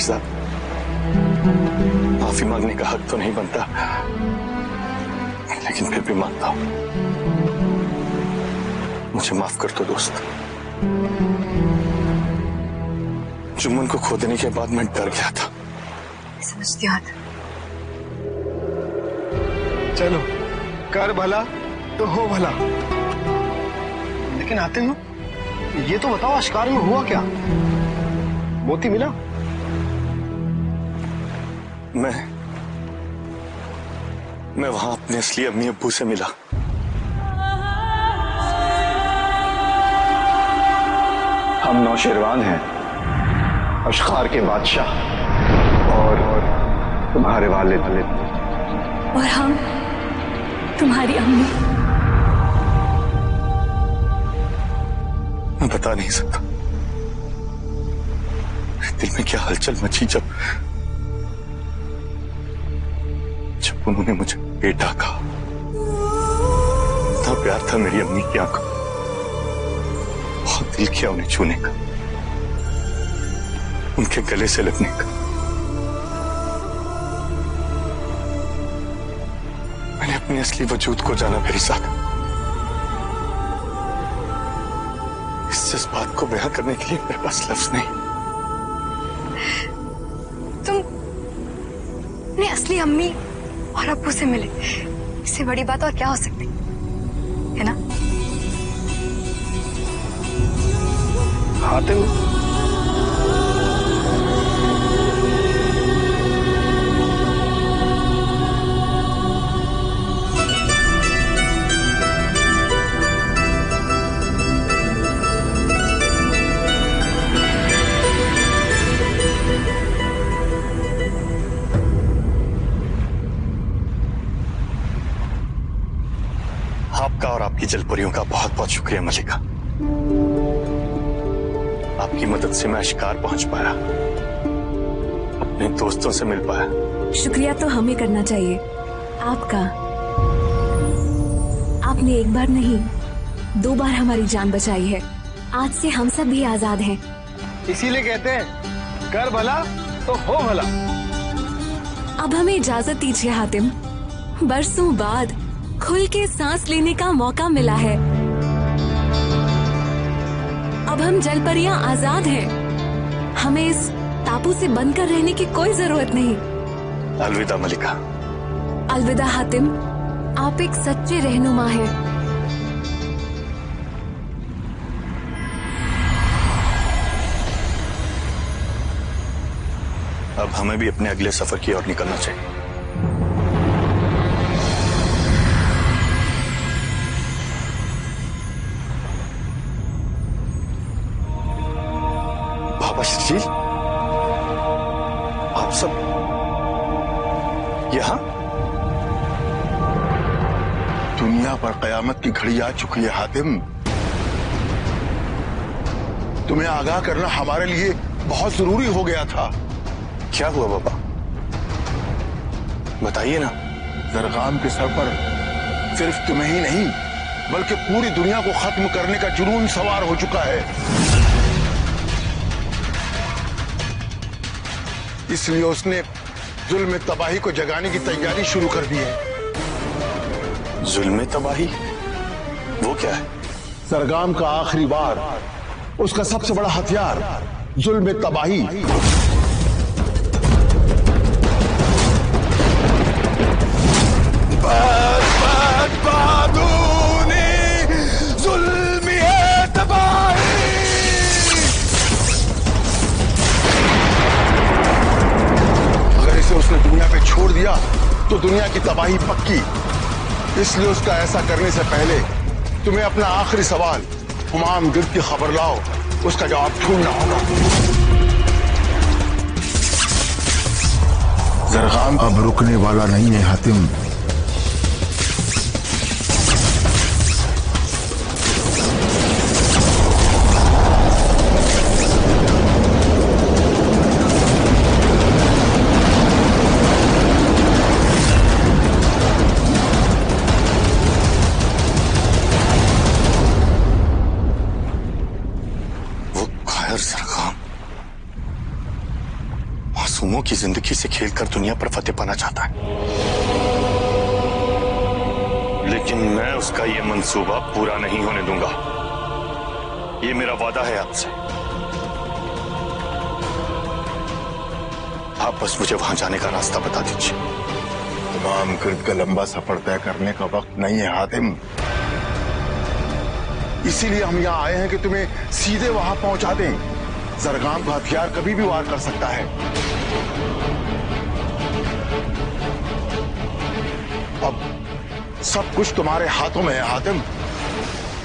साहब, माफी मांगने का हक तो नहीं बनता, लेकिन फिर भी मांगता हूं। मुझे माफ कर दो दोस्त। जुम्मन को खो देने के बाद मैं डर गया था। समझती हूँ। चलो, कर भला तो हो भला। लेकिन आते हो, ये तो बताओ अश्कार में हुआ क्या? मोती मिला? मैं वहां अपने असली अम्मी अब्बू से मिला। हम नौशेरवान हैं, अश्कार के बादशाह और तुम्हारे वालिद। और हम तुम्हारी अम्मी। मैं बता नहीं सकता दिल में क्या हलचल मची जब उन्होंने मुझे बेटा कहा। इतना प्यार था मेरी अम्मी की आंखों, बहुत दिल किया उन्हें छूने का, उनके गले से लगने का। मैंने अपने असली वजूद को जाना मेरी साथ। इस जज्बात को बयां करने के लिए मेरे पास लफ्ज नहीं। तुम अपने असली अम्मी और अब्बू से मिले, इससे बड़ी बात और क्या हो सकती है ना? आते हो? आपका और आपकी जलपुरियों का बहुत बहुत शुक्रिया मलिका। आपकी मदद से मैं शिकार पहुंच पाया, अपने दोस्तों से मिल पाया। शुक्रिया तो हमें करना चाहिए आपका। आपने एक बार नहीं 2 बार हमारी जान बचाई है। आज से हम सब भी आजाद हैं। इसीलिए कहते हैं कर भला तो हो भला। अब हमें इजाजत दीजिए हातिम। बरसों बाद खुल के सांस लेने का मौका मिला है। अब हम जलपरियां आजाद हैं। हमें इस टापू से बंद कर रहने की कोई जरूरत नहीं। अलविदा मलिका। अलविदा हातिम, आप एक सच्चे रहनुमा हैं। अब हमें भी अपने अगले सफर की ओर निकलना चाहिए। बाबा शशील, आप सब यहाँ? दुनिया पर कयामत की घड़ी आ चुकी है हातिम। तुम्हें आगाह करना हमारे लिए बहुत जरूरी हो गया था। क्या हुआ बाबा, बताइए ना। जरगाम के सर पर सिर्फ तुम्हें ही नहीं बल्कि पूरी दुनिया को खत्म करने का जुनून सवार हो चुका है। इसलिए उसने जुल्म तबाही को जगाने की तैयारी शुरू कर दी है। जुल्म तबाही? वो क्या है? सरगाम का आखिरी वार, उसका सबसे बड़ा हथियार जुल्म तबाही। उसने दुनिया पे छोड़ दिया तो दुनिया की तबाही पक्की। इसलिए उसका ऐसा करने से पहले तुम्हें अपना आखिरी सवाल हुमाम गिर्द की खबर लाओ, उसका जवाब ढूंढना होगा। जरगाम अब रुकने वाला नहीं है हातिम। मासूमों की जिंदगी से खेलकर दुनिया पर फतेह पाना चाहता है, लेकिन मैं उसका ये मंसूबा पूरा नहीं होने दूंगा। ये मेरा वादा है आपसे। आप बस मुझे वहां जाने का रास्ता बता दीजिए। तमाम गिर्द का लंबा सफर तय करने का वक्त नहीं है हातिम, इसीलिए हम यहाँ आए हैं कि तुम्हें सीधे वहां पहुंचा दें। जरगाम का हथियार कभी भी वार कर सकता है। अब सब कुछ तुम्हारे हाथों में है हातिम।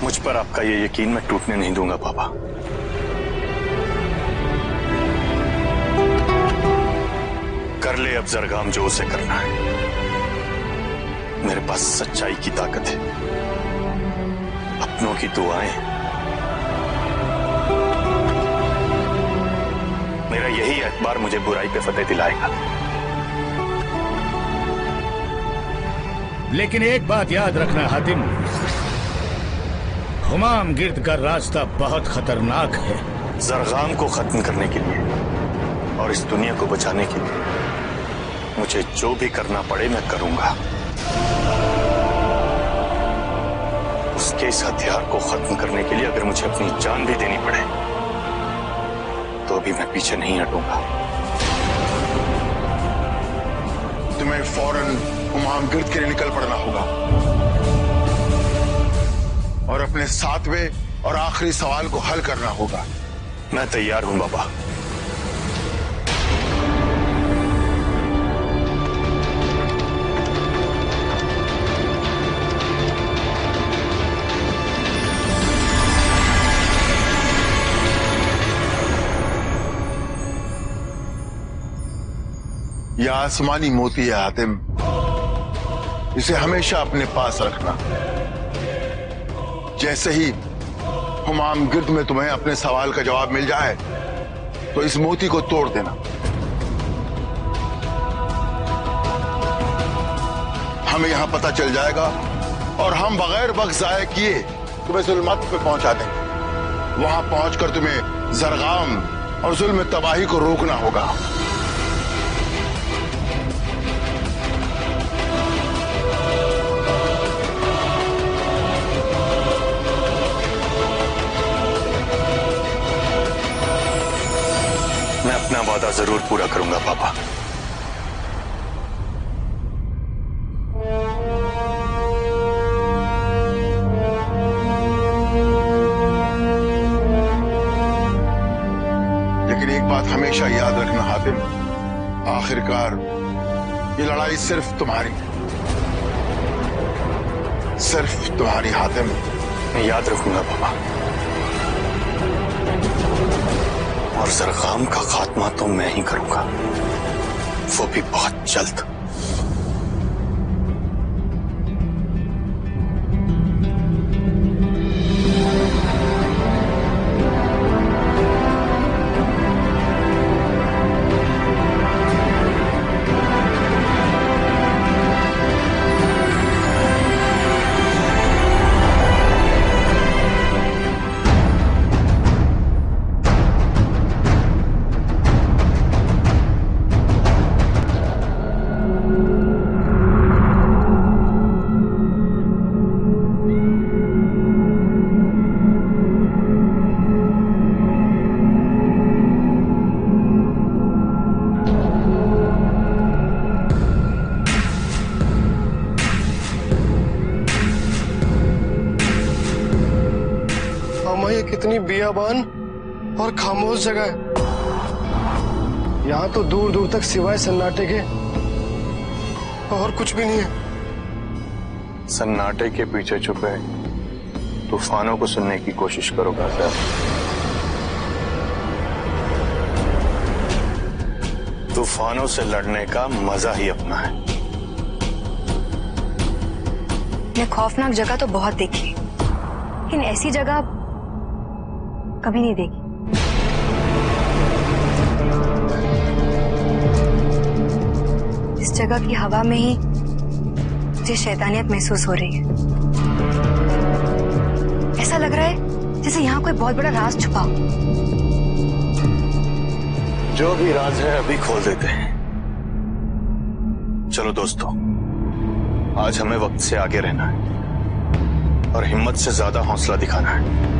मुझ पर आपका ये यकीन मैं टूटने नहीं दूंगा बाबा। कर ले अब जरगाम जो उसे करना है। मेरे पास सच्चाई की ताकत है, अपनों की दुआएं। मेरा यही एतबार मुझे बुराई पे फतेह दिलाएगा। लेकिन एक बात याद रखना हातिम, हुमाम गिर्द का रास्ता बहुत खतरनाक है। जरगाम को खत्म करने के लिए और इस दुनिया को बचाने के लिए मुझे जो भी करना पड़े मैं करूंगा। उसके इस हथियार को खत्म करने के लिए अगर मुझे अपनी जान भी देनी पड़े तो भी मैं पीछे नहीं हटूंगा। तुम्हें फौरन हुमाम गिर्द के लिए निकल पड़ना होगा और अपने 7वें और आखिरी सवाल को हल करना होगा। मैं तैयार हूं बाबा। यह आसमानी मोती है हातिम, इसे हमेशा अपने पास रखना। जैसे ही हुमाम गिर्द में तुम्हें अपने सवाल का जवाब मिल जाए तो इस मोती को तोड़ देना। हमें यहां पता चल जाएगा और हम बगैर वक्त जाया किए तुम्हें जुल्मत पे पहुंचा देंगे। वहां पहुंचकर तुम्हें जरगाम और जुल्म तबाही को रोकना होगा। मैं अपना वादा जरूर पूरा करूंगा पापा। लेकिन एक बात हमेशा याद रखना हातिम, आखिरकार ये लड़ाई सिर्फ तुम्हारी, सिर्फ तुम्हारी हातिम। मैं याद रखूंगा पापा। और जरगाम का खात्मा तो मैं ही करूंगा, वो भी बहुत जल्द। ये कितनी बियाबान और खामोश जगह है। यहाँ तो दूर दूर तक सिवाय सन्नाटे के और कुछ भी नहीं है। सन्नाटे के पीछे छुपे तूफानों को सुनने की कोशिश करो गाज़िया। तूफानों से लड़ने का मजा ही अपना है। मैं खौफनाक जगह तो बहुत देखी, लेकिन ऐसी जगह कभी नहीं देखी। इस जगह की हवा में ही मुझे शैतानियत महसूस हो रही है। ऐसा लग रहा है जैसे यहाँ कोई बहुत बड़ा राज छुपा हो। जो भी राज है अभी खोल देते हैं। चलो दोस्तों, आज हमें वक्त से आगे रहना है और हिम्मत से ज्यादा हौसला दिखाना है।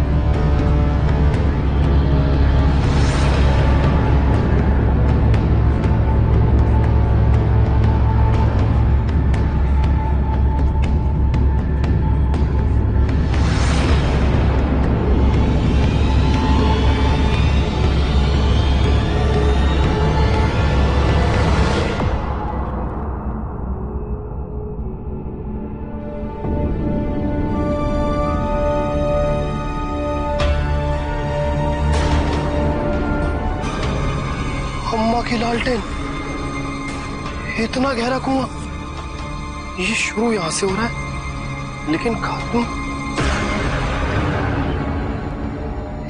अम्मा की लालटेन, इतना गहरा कुआं, ये शुरू यहां से हो रहा है, लेकिन खातून,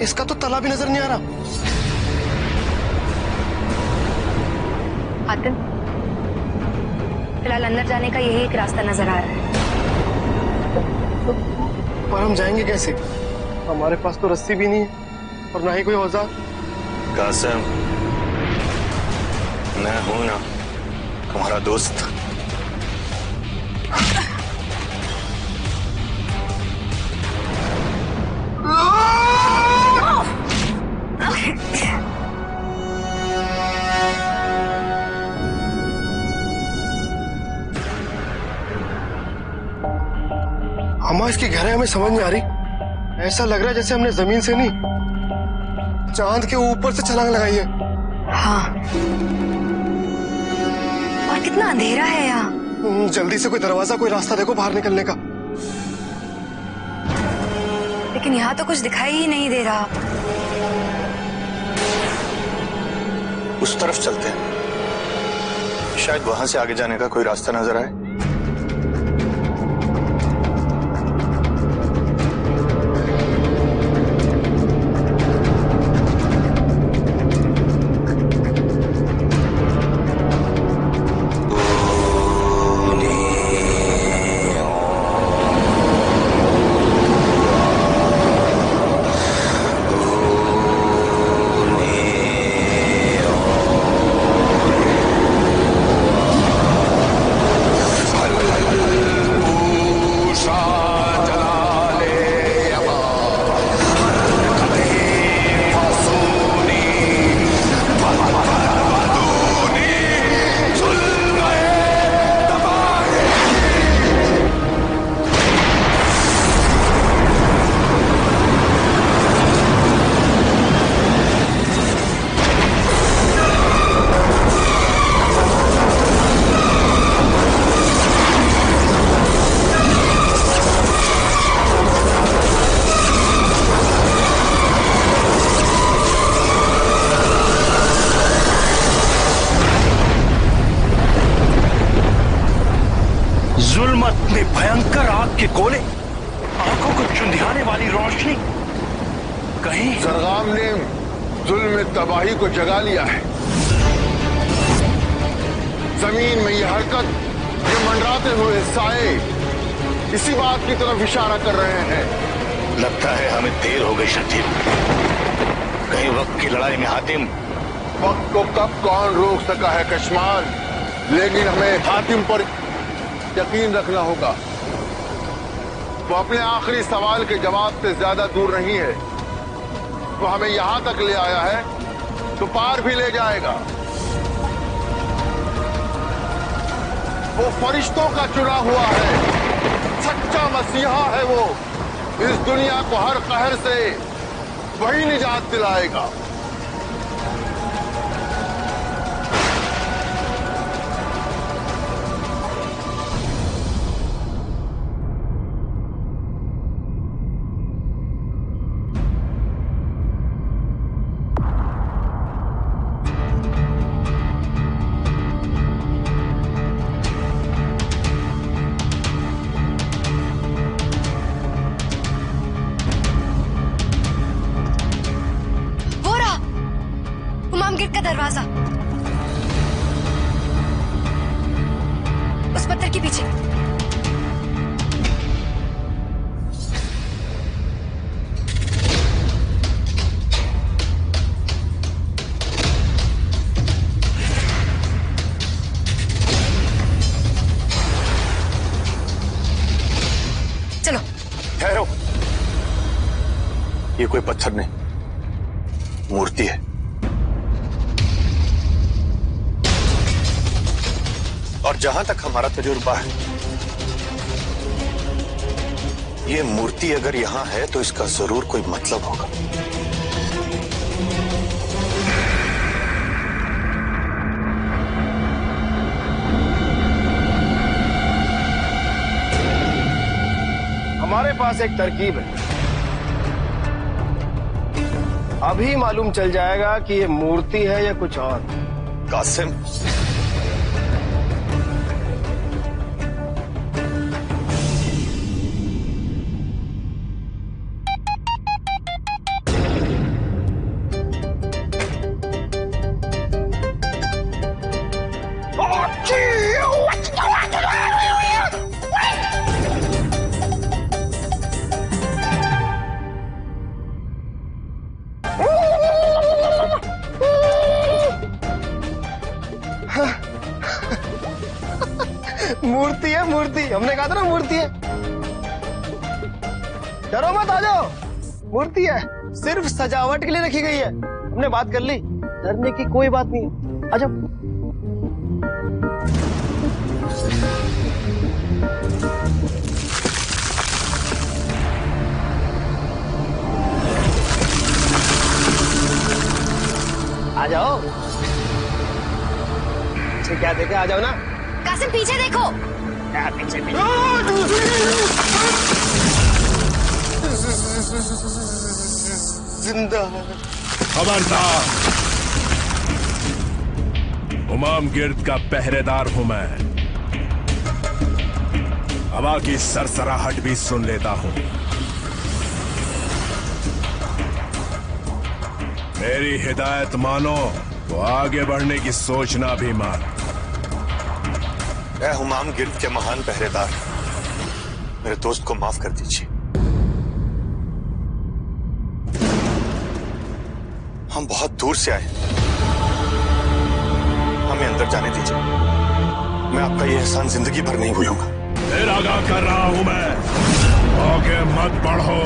इसका तो तला भी नजर नहीं आ रहा। हातिम, फिलहाल अंदर जाने का यही एक रास्ता नजर आ रहा है। पर हम जाएंगे कैसे? हमारे पास तो रस्सी भी नहीं है और ना ही कोई औजार। कासिम, मैं हूं ना तुम्हारा दोस्त। अम्मा, इसकी गहराई हमें समझ नहीं आ रही। ऐसा लग रहा है जैसे हमने जमीन से नहीं, चांद के ऊपर से छलांग लगाई है। हाँ, और कितना अंधेरा है यहाँ। जल्दी से कोई दरवाजा, कोई रास्ता देखो बाहर निकलने का। लेकिन यहाँ तो कुछ दिखाई ही नहीं दे रहा। उस तरफ चलते हैं, शायद वहां से आगे जाने का कोई रास्ता नजर आए। जुल्मत में भयंकर आग के गोले, आंखों को चुंधियाने वाली रोशनी, कहीं जरगाम ने जुल्म में तबाही को जगा लिया है। जमीन में ये हरकत, ये मंडराते हुए साए इसी बात की तरफ इशारा कर रहे हैं। लगता है हमें देर हो गई शकील। कहीं वक्त की लड़ाई में हातिम। वक्त को कब कौन रोक सका है कश्माल, लेकिन हमें हातिम पर यकीन रखना होगा। वो अपने आखिरी सवाल के जवाब से ज्यादा दूर नहीं है। वो हमें यहां तक ले आया है तो पार भी ले जाएगा। वो फरिश्तों का चुना हुआ है, सच्चा मसीहा है वो। इस दुनिया को हर कहर से वही निजात दिलाएगा। गेट का दरवाजा उस पत्थर के पीछे। ये कोई पत्थर नहीं, मूर्ति है। और जहां तक हमारा तजुर्बा है, ये मूर्ति अगर यहां है तो इसका जरूर कोई मतलब होगा। हमारे पास एक तरकीब है, अभी मालूम चल जाएगा कि ये मूर्ति है या कुछ और। कासिम, मूर्ति है, मूर्ति। हमने कहा था ना मूर्ति है। डरो मत, आ जाओ। मूर्ति है, सिर्फ सजावट के लिए रखी गई है। हमने बात कर ली, डरने की कोई बात नहीं है। आ जाओ। आ जाओ। अच्छा क्या देखे, आ जाओ ना। कासिम पीछे देखो। पीछे जिंदा है। खबरदार, हुमाम गिर्द का पहरेदार हूं मैं। हवा की सरसराहट भी सुन लेता हूं। मेरी हिदायत मानो तो आगे बढ़ने की सोचना भी मान। ऐ हुमाम गिर्द के महान पहरेदार, मेरे दोस्त को माफ कर दीजिए। हम बहुत दूर से आए, हमें अंदर जाने दीजिए। मैं आपका ये एहसान जिंदगी भर नहीं भूलूंगा। फिर आगाह कर रहा हूं मैं, आगे मत बढ़ो।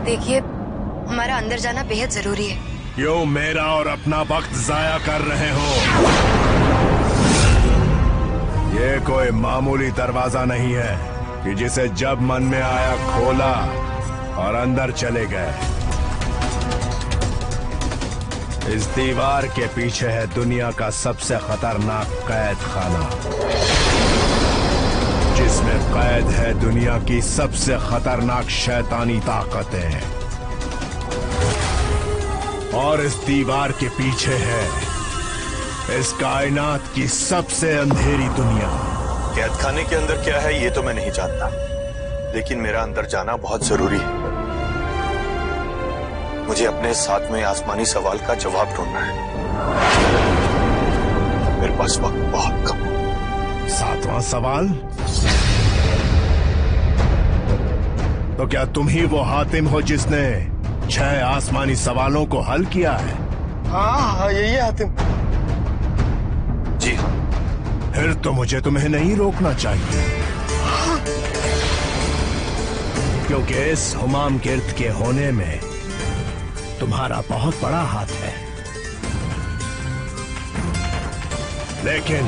देखिए, हमारा अंदर जाना बेहद जरूरी है। क्यों मेरा और अपना वक्त जाया कर रहे हो? ये कोई मामूली दरवाजा नहीं है कि जिसे जब मन में आया खोला और अंदर चले गए। इस दीवार के पीछे है दुनिया का सबसे खतरनाक कैद खाना, जिसमें कैद है दुनिया की सबसे खतरनाक शैतानी ताकतें। और इस दीवार के पीछे है इस कायनात की सबसे अंधेरी दुनिया। कैद खाने के अंदर क्या है ये तो मैं नहीं जानता, लेकिन मेरा अंदर जाना बहुत जरूरी है। मुझे अपने साथ में आसमानी सवाल का जवाब ढूंढना है। मेरे पास वक्त बहुत कम है। 7वां सवाल? तो क्या तुम ही वो हातिम हो जिसने 6 आसमानी सवालों को हल किया है? हाँ, यही है हातिम। जी हाँ। फिर तो मुझे तुम्हें नहीं रोकना चाहिए, क्योंकि इस हुमाम गिर्द के होने में तुम्हारा बहुत बड़ा हाथ है। लेकिन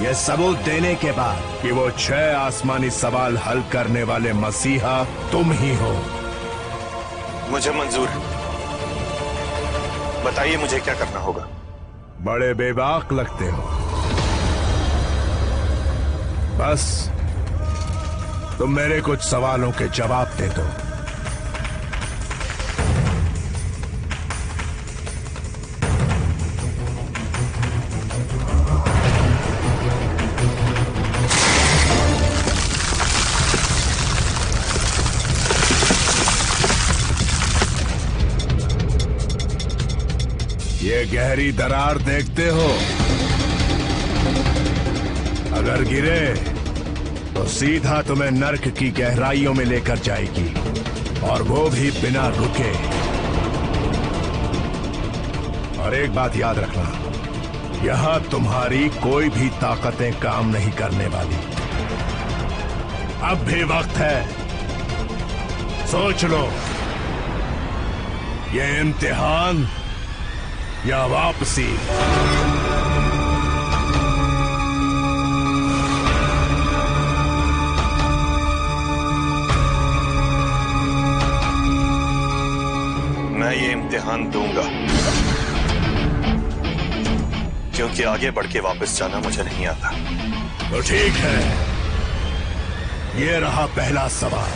यह सबूत देने के बाद कि वो 6 आसमानी सवाल हल करने वाले मसीहा तुम ही हो। मुझे मंजूर है, बताइए मुझे क्या करना होगा। बड़े बेबाक लगते हो। बस तुम मेरे कुछ सवालों के जवाब दे दो। ये गहरी दरार देखते हो? अगर गिरे तो सीधा तुम्हें नर्क की गहराइयों में लेकर जाएगी, और वो भी बिना रुके। और एक बात याद रखना, यहां तुम्हारी कोई भी ताकतें काम नहीं करने वाली। अब भी वक्त है, सोच लो, ये इम्तिहान या वापसी। मैं ये इम्तिहान दूंगा, क्योंकि आगे बढ़ के वापस जाना मुझे नहीं आता। तो ठीक है, ये रहा पहला सवाल।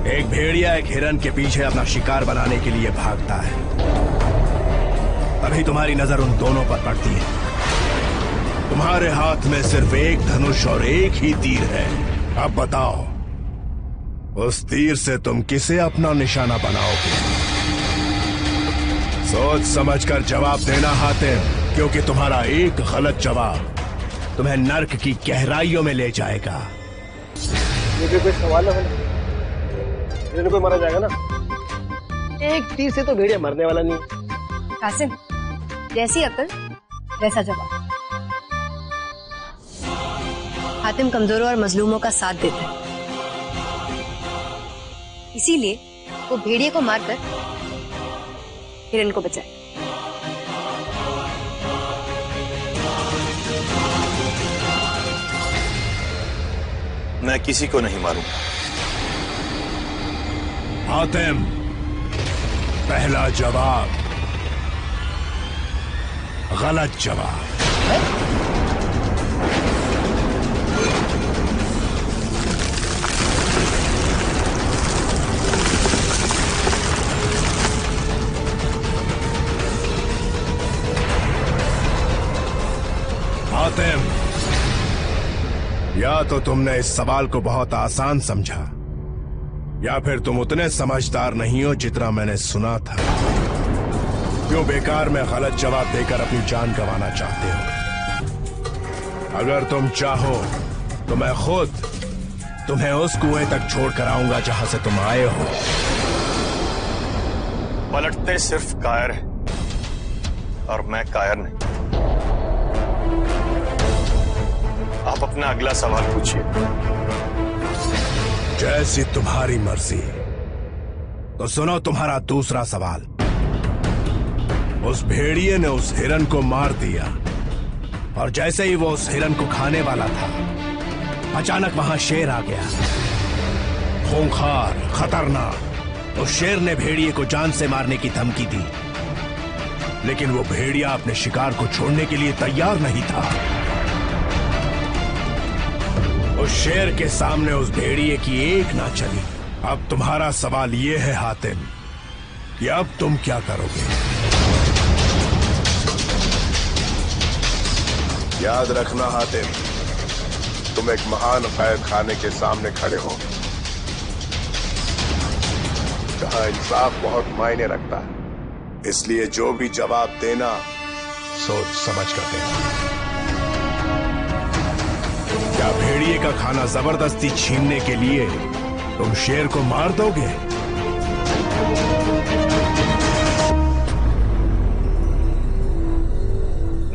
एक भेड़िया एक हिरन के पीछे अपना शिकार बनाने के लिए भागता है, तभी तुम्हारी नजर उन दोनों पर पड़ती है। तुम्हारे हाथ में सिर्फ एक धनुष और एक ही तीर है। अब बताओ, उस तीर से तुम किसे अपना निशाना बनाओगे? सोच समझकर जवाब देना हातिम, क्योंकि तुम्हारा एक गलत जवाब तुम्हें नर्क की गहराइयों में ले जाएगा। ये भी कोई सवाल है? हिरन को मारा जाएगा ना? एक तीर से तो भेड़िया मरने वाला नहीं है। कासिम, जैसी अकल वैसा जवाब। हातिम कमजोरों और मजलूमों का साथ देता है, इसीलिए वो भेड़िए को मारकर हिरन को बचाए। मैं किसी को नहीं मारूंगा। हातिम, पहला जवाब गलत जवाब। हातिम, या तो तुमने इस सवाल को बहुत आसान समझा, या फिर तुम उतने समझदार नहीं हो जितना मैंने सुना था। क्यों बेकार में गलत जवाब देकर अपनी जान गंवाना चाहते हो? अगर तुम चाहो तो मैं खुद तुम्हें उस कुएं तक छोड़ कर आऊंगा जहां से तुम आए हो। पलटते सिर्फ कायर है, और मैं कायर नहीं। आप अपना अगला सवाल पूछिए। जैसी तुम्हारी मर्जी। तो सुनो तुम्हारा दूसरा सवाल। उस भेड़िए ने उस हिरन को मार दिया, और जैसे ही वो उस हिरन को खाने वाला था, अचानक वहां शेर आ गया, खूंखार, खतरनाक। उस शेर ने भेड़िए को जान से मारने की धमकी दी, लेकिन वो भेड़िया अपने शिकार को छोड़ने के लिए तैयार नहीं था। उस शेर के सामने उस भेड़िए की एक ना चली। अब तुम्हारा सवाल ये है हातिम, कि अब तुम क्या करोगे? याद रखना हातिम, तुम एक महान कैद खाने के सामने खड़े हो, जहां इंसाफ बहुत मायने रखता है। इसलिए जो भी जवाब देना, सोच समझ कर देना। क्या भेड़िए का खाना जबरदस्ती छीनने के लिए तुम शेर को मार दोगे?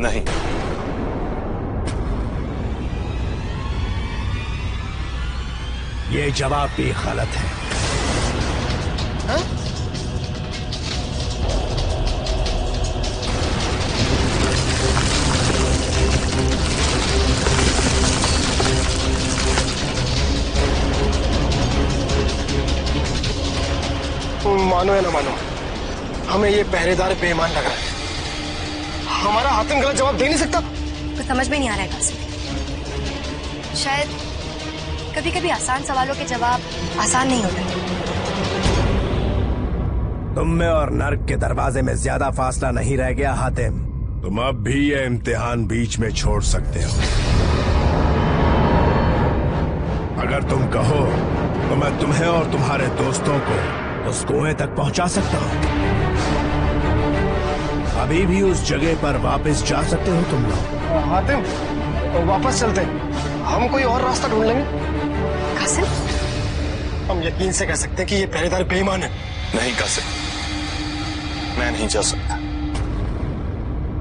नहीं। ये जवाब भी गलत है। हा? मानो या ना मानो, हमें ये पहरेदार बेईमान लग रहा है। हमारा हातिम गलत जवाब दे नहीं सकता। कुछ समझ में नहीं आ रहा है कासिम। शायद कभी कभी आसान सवालों के जवाब आसान नहीं होते। तुम में और नर्क के दरवाजे में ज्यादा फासला नहीं रह गया हातिम। तुम अब भी ये इम्तिहान बीच में छोड़ सकते हो। अगर तुम कहो तो मैं तुम्हें और तुम्हारे दोस्तों को उस कुएं तक पहुंचा सकता हूं। अभी भी उस जगह पर वापस जा सकते हो तुम लोग। हातिम, वापस चलते हैं। हम कोई और रास्ता ढूंढ लेंगे। कासिम, हम यकीन से कह सकते हैं कि ये पहरेदार बेईमान है। नहीं कासिम, मैं नहीं जा सकता।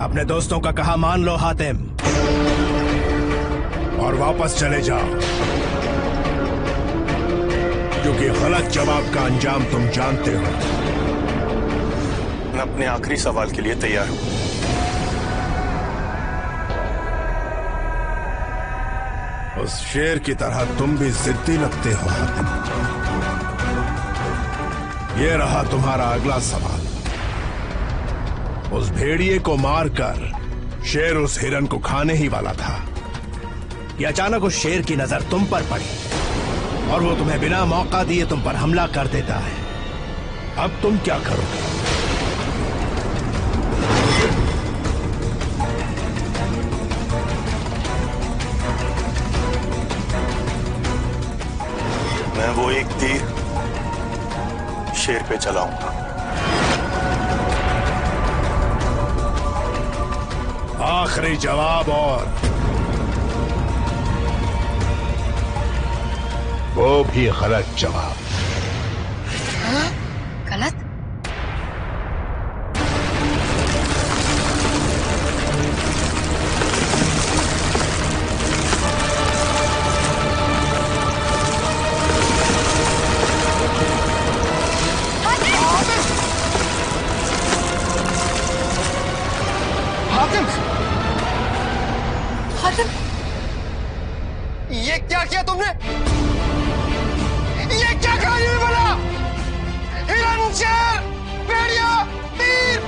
अपने दोस्तों का कहा मान लो हातिम, और वापस चले जाओ, क्योंकि गलत जवाब का अंजाम तुम जानते हो। मैं अपने आखिरी सवाल के लिए तैयार हूं। उस शेर की तरह तुम भी जिद्दी लगते हो हातिम। ये रहा तुम्हारा अगला सवाल। उस भेड़िए को मारकर शेर उस हिरन को खाने ही वाला था कि अचानक उस शेर की नजर तुम पर पड़ी और वो तुम्हें बिना मौका दिए तुम पर हमला कर देता है। अब तुम क्या करोगे? मैं वो एक तीर शेर पे चलाऊंगा। आखिरी जवाब, और वो भी गलत जवाब। गलत? हातिम, हातिम, ये क्या किया तुमने? ये क्या कहानी में बना? हिरन, शेर, भेड़िया, तीर।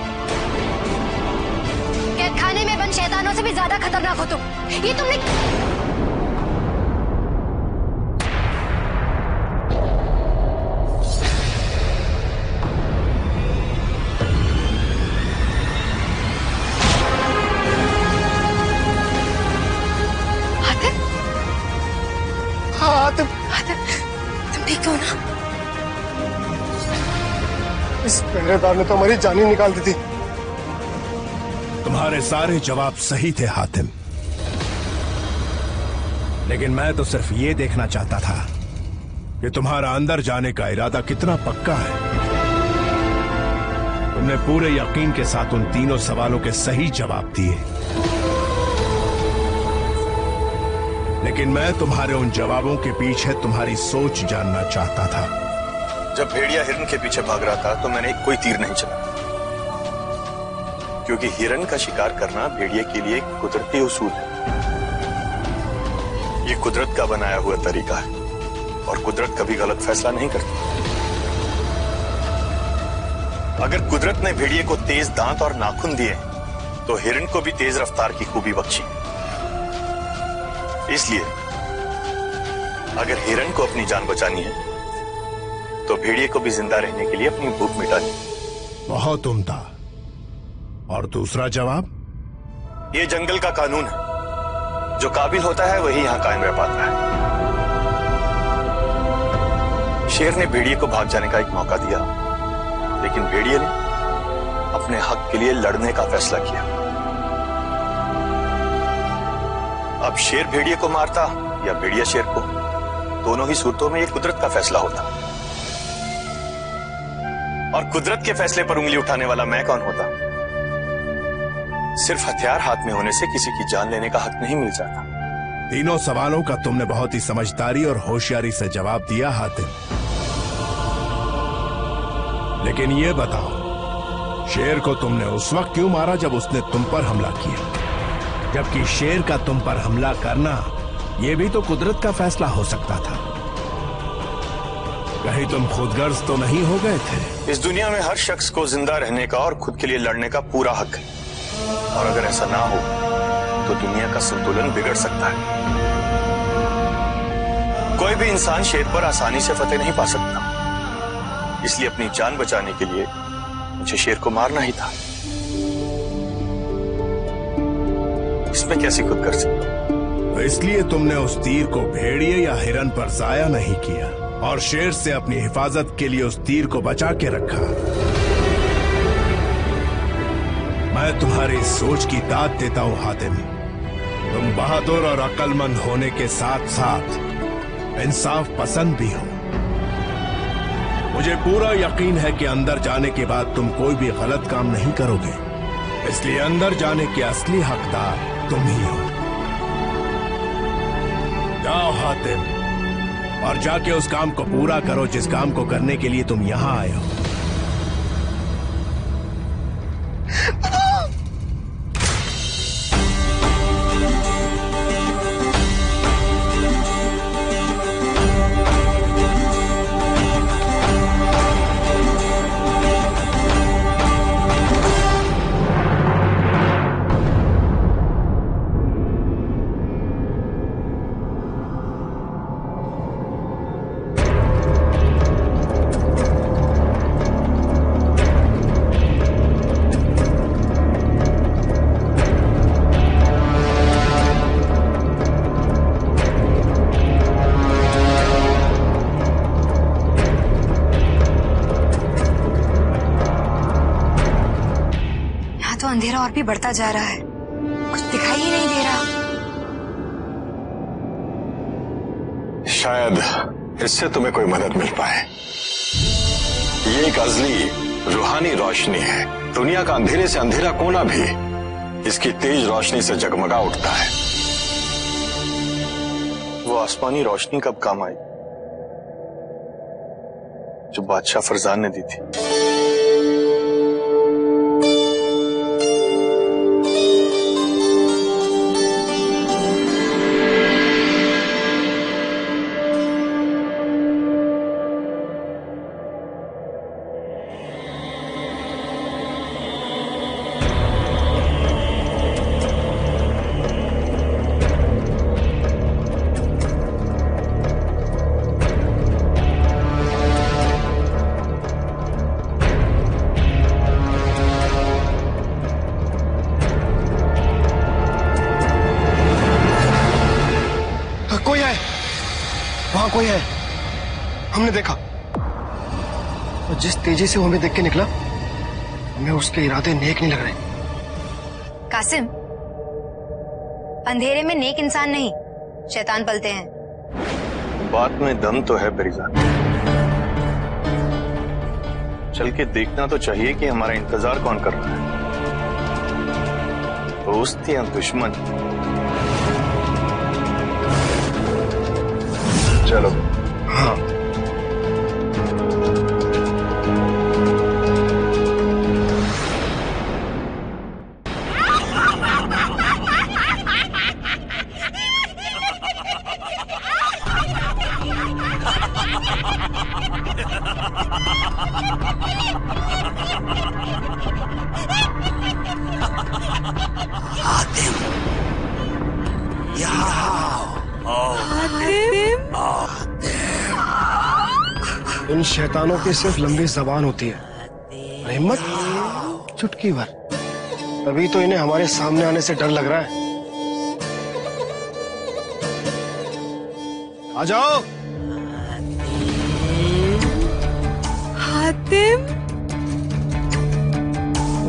कैद खाने में बंद शैतानों से भी ज्यादा खतरनाक हो तुम। ये तुमने हातिम, हातिम, तुम ठीक हो ना? इस पहरेदार ने तो हमारी जान ही निकाल दी थी। तुम्हारे सारे जवाब सही थे हातिम, लेकिन मैं तो सिर्फ ये देखना चाहता था कि तुम्हारा अंदर जाने का इरादा कितना पक्का है। तुमने पूरे यकीन के साथ उन तीनों सवालों के सही जवाब दिए, लेकिन मैं तुम्हारे उन जवाबों के पीछे तुम्हारी सोच जानना चाहता था। जब भेड़िया हिरन के पीछे भाग रहा था तो मैंने कोई तीर नहीं चला, क्योंकि हिरन का शिकार करना भेड़िए के लिए एक कुदरती उसूल है। ये कुदरत का बनाया हुआ तरीका है और कुदरत कभी गलत फैसला नहीं करती। अगर कुदरत ने भेड़िए को तेज दांत और नाखून दिए तो हिरन को भी तेज रफ्तार की खूबी बख्शी। इसलिए अगर हिरन को अपनी जान बचानी है तो भेड़िए को भी जिंदा रहने के लिए अपनी भूख मिटानी। बहुत उम्दा। और दूसरा जवाब? ये जंगल का कानून है, जो काबिल होता है वही यहां कायम रह पाता है। शेर ने भेड़िए को भाग जाने का एक मौका दिया, लेकिन भेड़िए ने अपने हक के लिए लड़ने का फैसला किया। अब शेर भेड़िए को मारता या भेड़िया शेर को, दोनों ही सूरतों में एक कुदरत का फैसला होता। और कुदरत के फैसले पर उंगली उठाने वाला मैं कौन होता? सिर्फ हथियार हाथ में होने से किसी की जान लेने का हक नहीं मिल जाता। तीनों सवालों का तुमने बहुत ही समझदारी और होशियारी से जवाब दिया हातिम, लेकिन ये बताओ, शेर को तुमने उस वक्त क्यों मारा जब उसने तुम पर हमला किया? जबकि शेर का तुम पर हमला करना यह भी तो कुदरत का फैसला हो सकता था। कहीं तुम खुदगर्ज तो नहीं हो गए थे? इस दुनिया में हर शख्स को जिंदा रहने का और खुद के लिए लड़ने का पूरा हक है, और अगर ऐसा ना हो तो दुनिया का संतुलन बिगड़ सकता है। कोई भी इंसान शेर पर आसानी से फतेह नहीं पा सकता, इसलिए अपनी जान बचाने के लिए मुझे शेर को मारना ही था। इसमें कैसी खुदगर्जी? तो इसलिए तुमने उस तीर को भेड़िए या हिरन पर जाया नहीं किया और शेर से अपनी हिफाजत के लिए उस तीर को बचा के रखा। मैं तुम्हारी सोच की दाद देता हूं हातिम, तुम बहादुर और अक्लमंद होने के साथ साथ इंसाफ पसंद भी हो। मुझे पूरा यकीन है कि अंदर जाने के बाद तुम कोई भी गलत काम नहीं करोगे, इसलिए अंदर जाने के असली हकदार तुम ही हो। जाओ हातिम, और जाके उस काम को पूरा करो जिस काम को करने के लिए तुम यहां आए हो। अंधेरा और भी बढ़ता जा रहा है, कुछ दिखाई ही नहीं दे रहा। शायद इससे तुम्हें कोई मदद मिल पाए। ये एक अजली रूहानी रोशनी है। दुनिया का अंधेरे से अंधेरा कोना भी इसकी तेज रोशनी से जगमगा उठता है। वो आसमानी रोशनी कब काम आई जो बादशाह फरजान ने दी थी? वहां कोई है, हमने देखा। और जिस तेजी से वो हमें देख के निकला, हमें उसके इरादे नेक नहीं लग रहे। कासिम, अंधेरे में नेक इंसान नहीं, शैतान पलते हैं। बात में दम तो है परिजान। चल के देखना तो चाहिए कि हमारा इंतजार कौन कर रहा है, दोस्त या दुश्मन। चलो। हाँ। इन शैतानों की सिर्फ लंबी जबान होती है, हिम्मत चुटकी भर। तभी तो इन्हें हमारे सामने आने से डर लग रहा है। आ जाओ। हातिम,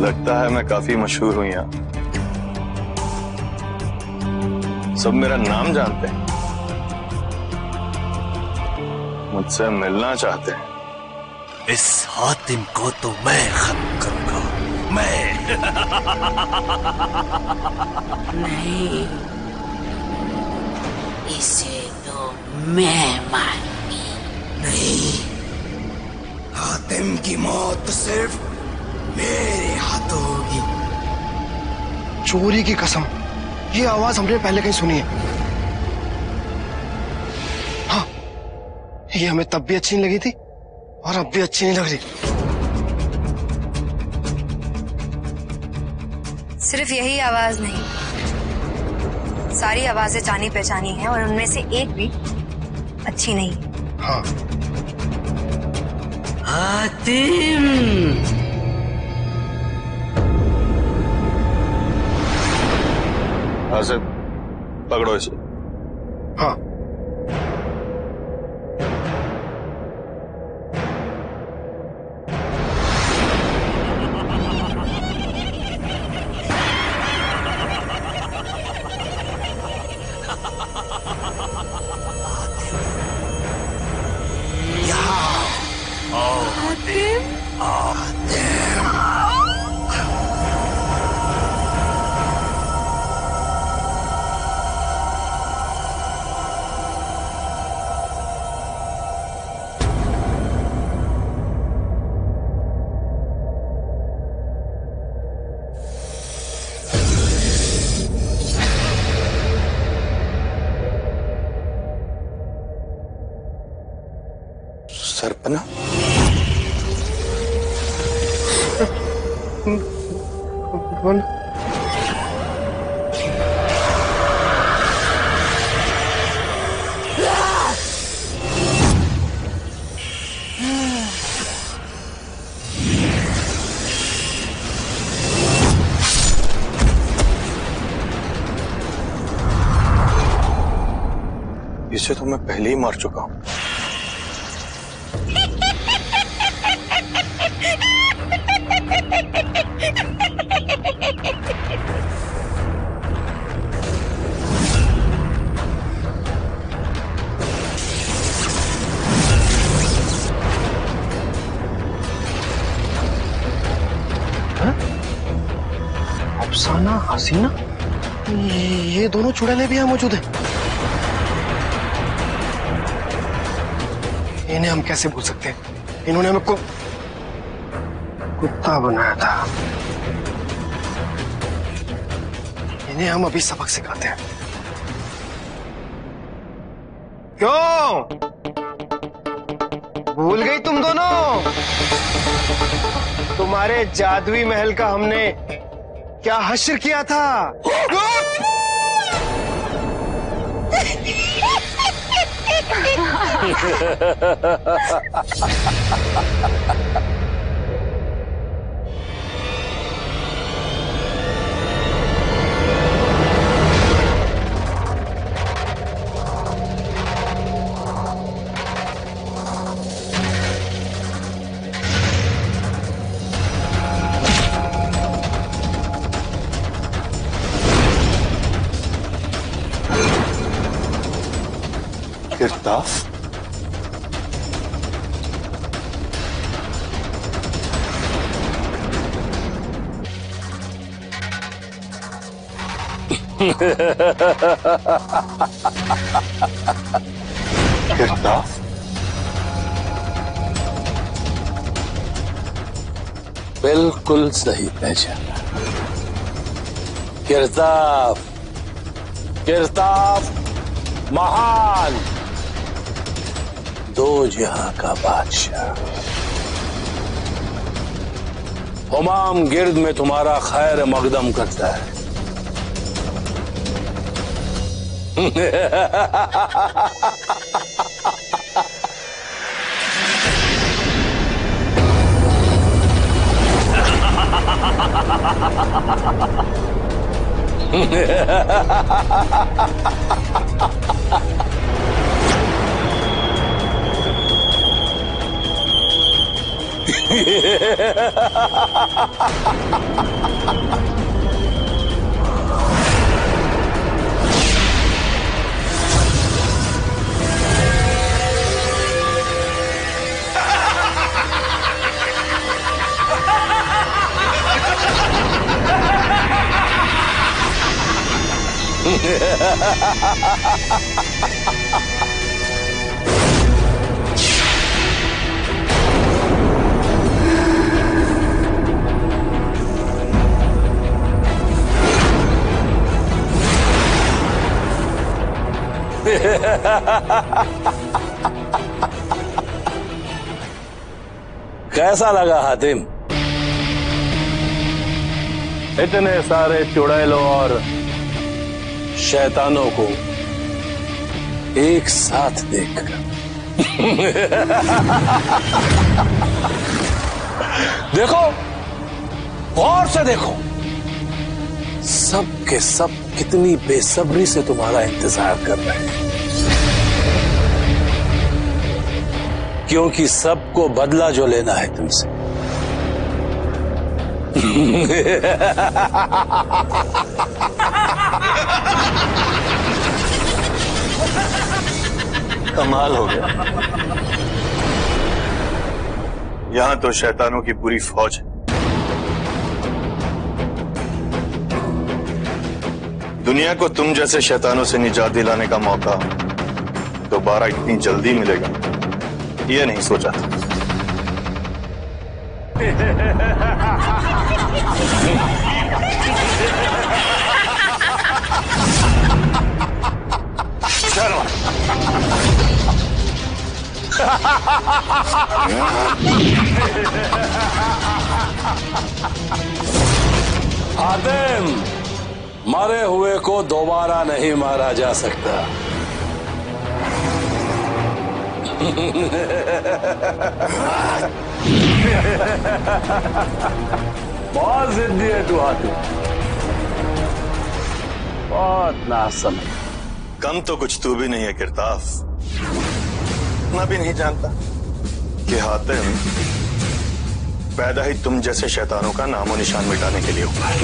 लगता है मैं काफी मशहूर हूं यहाँ। सब मेरा नाम जानते हैं, मुझसे मिलना चाहते हैं। इस हातिम को तो मैं खत्म करूंगा, मैं। नहीं, इसे तो मैं मारूंगी। नहीं, हातिम की मौत सिर्फ मेरे हाथों होगी। चोरी की कसम, ये आवाज हमने पहले कहीं सुनी है। हाँ, ये हमें तब भी अच्छी नहीं लगी थी और अब भी अच्छी नहीं लग रही। सिर्फ यही आवाज नहीं, सारी आवाजें जानी पहचानी हैं और उनमें से एक भी अच्छी नहीं। हाँ। हातिम, आसिफ, पकड़ो इसे। हाँ। सरपना, कौन? इसे तो मैं पहले ही मार चुका हूं। अफसाना, हसीना, ये दोनों चुड़ैलें भी यहाँ मौजूद हैं। इन्हें हम कैसे भूल सकते हैं? इन्होंने हमें कुत्ता बनाया था। इन्हें हम अभी सबक सिखाते हैं। क्यों भूल गई तुम दोनों? तुम्हारे जादुई महल का हमने क्या हश्र किया था? गिरदाफ, गिरदाफ, बिल्कुल सही पहचाना। गिरदाफ, गिरदाफ महान, दो जहां का बादशाह। हुमाम गिर्द में तुम्हारा खैर मकदम करता है। कैसा लगा हातिम? इतने सारे चुड़ैलों और शैतानों को एक साथ देखकर। देखो, गौर से देखो, सब के सब कितनी बेसब्री से तुम्हारा इंतजार कर रहे हैं, क्योंकि सबको बदला जो लेना है तुमसे। कमाल हो गया। यहां तो शैतानों की पूरी फौज है। दुनिया को तुम जैसे शैतानों से निजात दिलाने का मौका दोबारा इतनी जल्दी मिलेगा ये नहीं सोचा था। चलो हातिम, मरे हुए को दोबारा नहीं मारा जा सकता। बहुत जिद्दी है तू हातिम, बहुत नासमझ। कम तो कुछ तू भी नहीं है किरताफ। मैं भी नहीं जानता कि हातिम पैदा ही तुम जैसे शैतानों का नामो निशान मिटाने के लिए हुआ है।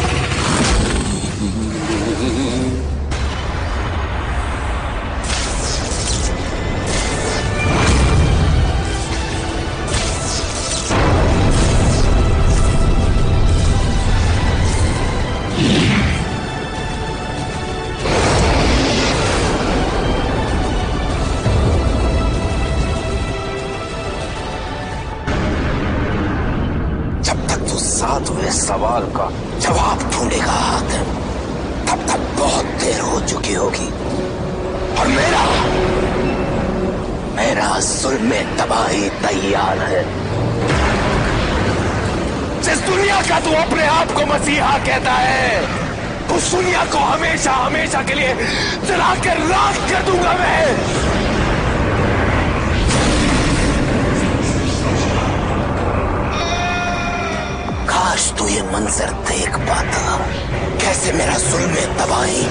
सातवें सवाल का जवाब ढूंढेगा हातिम, तब तक बहुत देर हो चुकी होगी और मेरा जुल्म तबाही तैयार है। जिस दुनिया का तू अपने आप को मसीहा कहता है, उस दुनिया को हमेशा हमेशा के लिए जलाकर राख कर दूंगा मैं। काश तू ये मंजर देख पाता, कैसे मेरा जुल्म तबाही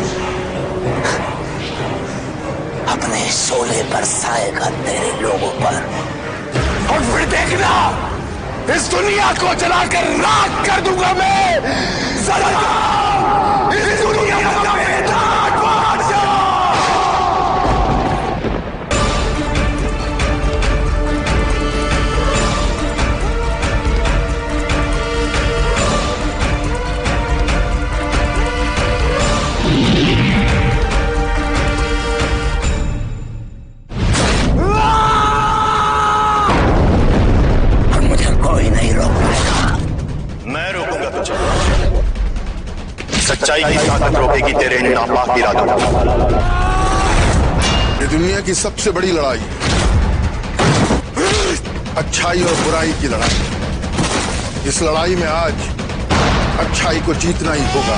अपने शोले बरसाएगा तेरे लोगों पर। और फिर देखना, इस दुनिया को जलाकर राख कर दूंगा मैं। इस दुनिया का बेदाग बादशाह। सच्चाई की ताकत रोकेगी तेरे इन नापाक इरादों को। ये दुनिया की सबसे बड़ी लड़ाई अच्छाई और बुराई की लड़ाई। इस लड़ाई में आज अच्छाई को जीतना ही होगा।